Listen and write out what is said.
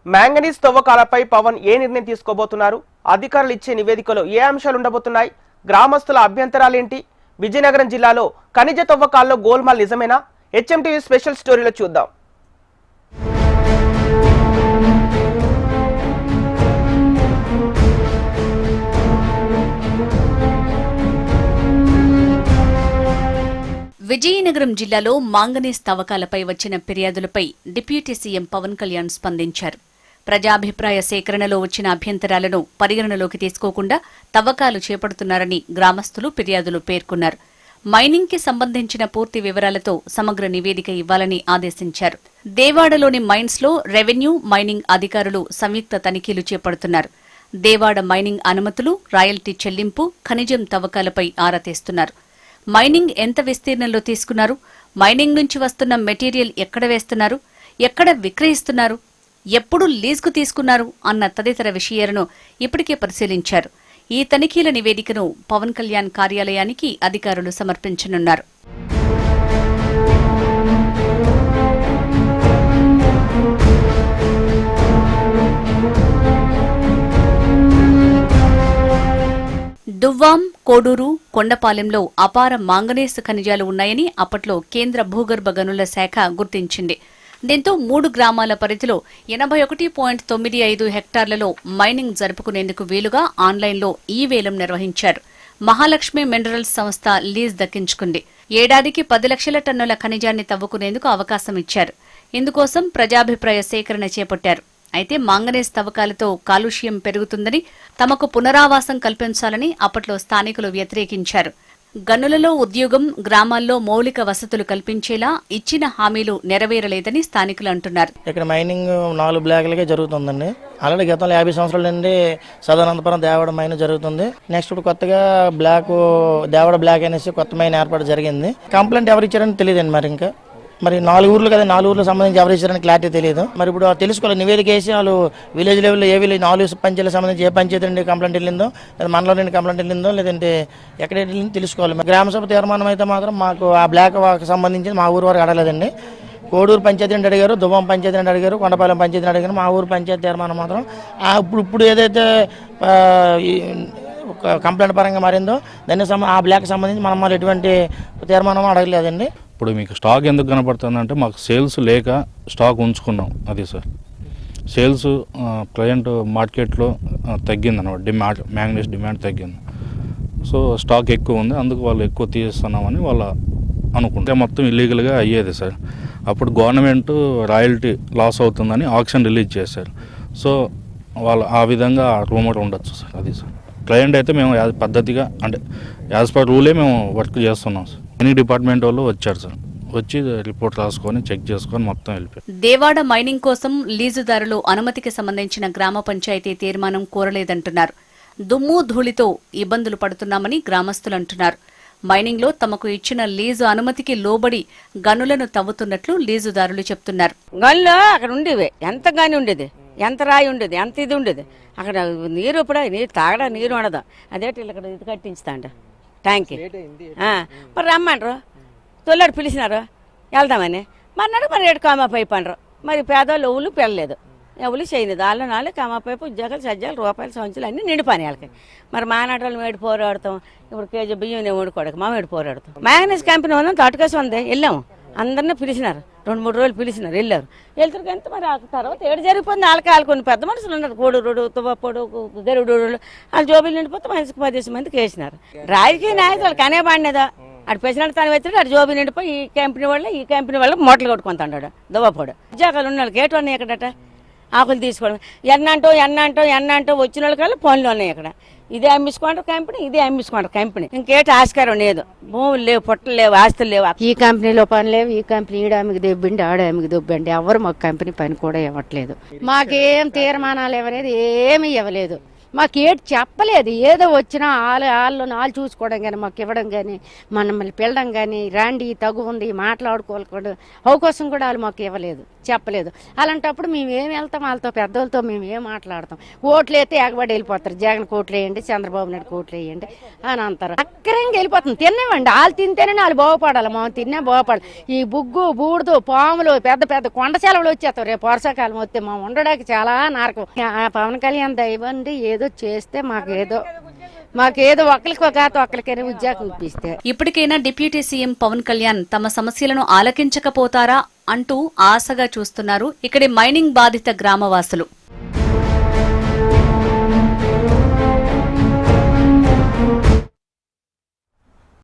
Manganese తవ్వకాలపై Pawan ఏ నిర్ణయం తీసుకోబోతున్నారు? అధికారులు ఇచ్చే నివేదికలో ఏ అంశాలు ఉండబోతున్నాయి? గ్రామస్తుల అభ్యంతరాలేంటి? విజయనగరం జిల్లాలో ఖనిజ తవ్వకాల్లో గోల్మాల్ నిజమేనా? హెచ్ఎంటీవీ స్పెషల్ స్టోరీలో చూద్దాం. విజయనగరం జిల్లాలో మాంగనీస్ తవ్వకాలపై వచ్చిన ఫిర్యాదులపై డిప్యూటీ సీఎం పవన్ కళ్యాణ్ స్పందించారు. ప్రజాభిప్రాయ సేకరణలో వచ్చిన అభ్యంతరాలను పరిగణనలోకి తీసుకోకుండా తవ్వకాలు చేపడుతున్నారని గ్రామస్తులు ఫిర్యాదులు పేర్కొన్నారు. మైనింగ్ కి సంబంధించిన పూర్తి వివరాలతో సమగ్ర నివేదిక ఇవ్వాలని ఆదేశించారు. దేవాడలోని మైన్స్ లో రెవెన్యూ, మైనింగ్ అధికారులు సంయుక్త తనిఖీలు చేపడుతున్నారు. దేవాడ మైనింగ్ అనుమతులు, రాయల్టీ చెల్లింపు, ఖనిజం తవ్వకాలపై ఆరా తీస్తున్నారు. మైనింగ్ ఎంత విస్తీర్ణంలో తీసుకున్నారు? మైనింగ్ నుంచి వస్తున్న మెటీరియల్ ఎక్కడ వేస్తున్నారు? ఎక్కడ విక్రయిస్తున్నారు? ఎప్పుడు లీజుకు తీసుకున్నారు? అన్న తదితర విషయాలను ఇప్పటికే పరిశీలించారు. ఈ తనిఖీల నివేదికను పవన్ కళ్యాణ్ కార్యాలయానికి అధికారులు సమర్పించనున్నారు. దువ్వాం, కోడూరు, కొండపాలెంలో అపార మాంగనీస్ ఖనిజాలు ఉన్నాయని అప్పట్లో కేంద్ర భూగర్భ గనుల శాఖ గుర్తించింది. దీంతో 3 గ్రామాల పరిధిలో 81.95 హెక్టార్లలో మైనింగ్ జరుపుకునేందుకు వీలుగా ఆన్లైన్లో ఈ వేలం నిర్వహించారు. మహాలక్ష్మి మినరల్స్ సంస్థ లీజ్ దక్కించుకుంది. ఏడాదికి 10 లక్షల టన్నుల ఖనిజాన్ని తవ్వుకునేందుకు అవకాశం ఇచ్చారు. ఇందుకోసం ప్రజాభిప్రాయ సేకరణ చేపట్టారు. అయితే మాంగనీస్ తవ్వకాలతో కాలుష్యం పెరుగుతుందని, తమకు పునరావాసం కల్పించాలని అప్పట్లో స్థానికులు వ్యతిరేకించారు. గనులలో ఉద్యోగం, గ్రామాల్లో మౌలిక వసతులు కల్పించేలా ఇచ్చిన హామీలు నెరవేరలేదని స్థానికులు అంటున్నారు. ఇక్కడ మైనింగ్ 4 బ్లాక్లకే జరుగుతుందండి. ఆల్రెడీ గతంలో 50 సంవత్సరాల నుండి సదానంతపురం దేవాడ మైన్ జరుగుతుంది. నెక్స్ట్ ఇప్పుడు కొత్తగా దేవాడ బ్లాక్ అనేసి కొత్త మైన్ ఏర్పాటు జరిగింది. కంప్లైంట్ ఎవరు ఇచ్చారని తెలియదండి. మరి 4 ఊర్లు కదా, 4 ఊర్లకు సంబంధించి ఎవరు ఇచ్చారని క్లారిటీ తెలియదు. మరి ఇప్పుడు తెలుసుకోవాలి, నివేదిక వేసి వాళ్ళు విలేజ్ లెవెల్లో ఏ విలేజ్ 4 పంచాయతీలకు సంబంధించి ఏ పంచాయతీ నుండి కంప్లైంట్ వెళ్ళిందో, లేదా మండలం నుండి కంప్లైంట్ వెళ్ళిందో, లేదంటే ఎక్కడ వెళ్ళిందో తెలుసుకోవాలి. గ్రామ సభ తీర్మానం అయితే మాత్రం మాకు ఆ బ్లాక్ సంబంధించి మా ఊరు వరకు అడగలేదండి. కోడూరు పంచాయతీ నుండి అడిగారు, దువ్వం పంచాయతీ నుండి అడిగారు, కొండపాలెం పంచాయతీ నుండి అడిగారు. మా ఊరు పంచాయతీ తీర్మానం మాత్రం ఇప్పుడు ఏదైతే కంప్లైంట్ పరంగా మారిందో దాన్ని ఆ బ్లాక్ సంబంధించి మనం ఎటువంటి తీర్మానం అడగలేదండి. ఇప్పుడు మీకు స్టాక్ ఎందుకు కనపడుతుందంటే మాకు సేల్స్ లేక స్టాక్ ఉంచుకున్నాం. అది సార్ సేల్స్ ప్రజెంట్ మార్కెట్లో తగ్గింది అన్నమాట. మ్యాంగనీస్ డిమాండ్ తగ్గింది. సో స్టాక్ ఎక్కువ ఉంది, అందుకు వాళ్ళు ఎక్కువ తీస్తున్నామని వాళ్ళు అనుకుంటే మొత్తం ఇల్లీగల్గా అయ్యేది సార్. అప్పుడు గవర్నమెంట్ రాయల్టీ లాస్ అవుతుందని ఆక్షన్ రిలీజ్ చేశారు. సో వాళ్ళు ఆ విధంగా రూమర్ ఉండొచ్చు సార్. అది సార్ క్లయింట్ అయితే మేము పద్ధతిగా అంటే యాజ్ పర్ రూలే మేము వర్క్ చేస్తున్నాం సార్. ఎనీ డిపార్ట్మెంట్ వాళ్ళు వచ్చారు సార్, వచ్చి రిపోర్ట్ రాసుకొని చెక్ చేసుకొని మొత్తం వెళ్ళిపోయారు. దేవాడ మైనింగ్ కోసం లీజుదారులు అనుమతికి సంబంధించిన గ్రామ పంచాయతీ తీర్మానం కోరలేదంటున్నారు. దుమ్ము ధూళితో ఇబ్బందులు పడుతున్నామని గ్రామస్తులు అంటున్నారు. మైనింగ్ లో తమకు ఇచ్చిన లీజు అనుమతికి లోబడి గనులను తవ్వుతున్నట్లు లీజుదారులు చెప్తున్నారు. గనులు అక్కడ ఉండేవి, ఎంత గాని ఉండేది, ఎంత రాయి ఉండేది, ఎంత ఇది ఉండేది. అక్కడ నీరు ఇప్పుడు నీరు తాగడా నీరు ఉండదు. అదేంటి ఇక్కడ ఇది కట్టించుతాండ ట్యాంక్కి. మరి రమ్మంటారు, తొల్లడు పిలిచినారు వెళ్దామని. మన్నాడు మరి 7 కామా పైపు అనరు. మరి పేదవాళ్ళు ఎవరు పెళ్ళలేదు, ఎవరు చేయలేదు. వాళ్ళ కామా పైపు ఉద్యోగాలు, సజ్జాలు, రూపాయలు, సంచులు అన్నీ నిండిపోయి వాళ్ళకి. మరి మానాటోళ్ళు మేడి పోరాడతాం. ఇప్పుడు కేజీ బియ్యం వండుకోవడానికి మా మేడి పోరాడతాం. మ్యాంగనీస్ కంపెనీ ఉన్నాం, తోటకేసి ఉంది, వెళ్ళాము. అందరినీ పిలిచినారు, 2-3 రోజులు పిలిచినారు, వెళ్ళారు. వెళ్తారు ఎంత మరి ఆ తర్వాత ఏడు జరిగిపోయింది. వాళ్ళకి కొన్ని పెద్ద మనుషులు ఉన్నారు, కోడూరు, తువ్వపోడు, గరుడు, వాళ్ళు జోబీలు నిండిపోతే మనిషికి 10 మందికి వేసినారు. రాజకీయ నాయకులు కనేబాడినదా అటు ప్రెసిడెంట్ తను వచ్చాడు, అటు జోబీ నిండిపోయి ఈ కంపెనీ వాళ్ళకి మూటలు కొట్టుకుంటాడు దువ్వపోడు. ఉద్యోగాలు ఉన్న వాళ్ళకి ఏటు ఉన్నాయి ఎక్కడట ఆకులు తీసుకోవడం. ఎన్నంటో వచ్చిన వాళ్ళకల్లా పనులు ఉన్నాయి ఇక్కడ. ఇదే అమ్మించుకుంటారు కంపెనీ, ఇదే అమ్మించుకుంటారు కంపెనీ. ఇంకేటి ఆస్కారం లేదు, భూములు లేవు, పొట్టలు లేవు, ఆస్తులు లేవు. ఈ కంపెనీలో పని లేవు, ఈ కంపెనీ ఈడామికి దొబ్బిండి ఆడామికి దొబ్బండి. ఎవరు మాకు కంపెనీ పని కూడా ఇవ్వట్లేదు. మాకేం తీర్మానాలు ఇవ్వలేదు, ఏమీ ఇవ్వలేదు. మాకు ఏటి చెప్పలేదు. ఏదో వచ్చినా వాళ్ళు చూసుకోవడం కానీ మాకు ఇవ్వడం కానీ మనల్ని పిల్లడం కానీ రాండి తగు ఉంది మాట్లాడుకోవాలి అవకాశం కూడా వాళ్ళు మాకు ఇవ్వలేదు, చెప్పలేదు. అలాంటప్పుడు మేము ఏం వెళ్తాం వాళ్ళతో పెద్దోళ్ళతో మేము ఏం మాట్లాడతాం. ఓట్లు అయితే ఎగబడి వెళ్ళిపోతారు. జగన్ కోట్లు వేయండి, చంద్రబాబు నాయుడు కోట్లు వేయండి అని అంటారు. అక్కరంగా వెళ్ళిపోతుంది. తిన్నామండి, వాళ్ళు తింటేనే వాళ్ళు బాగుపడాలి, మనం తిన్నే బాగుపడాలి. ఈ బుగ్గు బూడుదు పాములు పెద్ద పెద్ద కొండ సెలవులు వచ్చేస్తాం రేపు వర్షాకాలం వస్తే మా ఉండడానికి చాలా నరకం. ఆ పవన్ కళ్యాణ్ దయవండి ఏదో చేస్తే మాకేదో ఒక్కరికైనా ఉద్యోగం ఇప్పిస్తే. ఇప్పటికైనా డిప్యూటీ సీఎం పవన్ కళ్యాణ్ తమ సమస్యలను ఆలకించకపోతారా అంటూ ఆశగా చూస్తున్నారు ఇక్కడి మైనింగ్ బాధిత గ్రామవాసులు.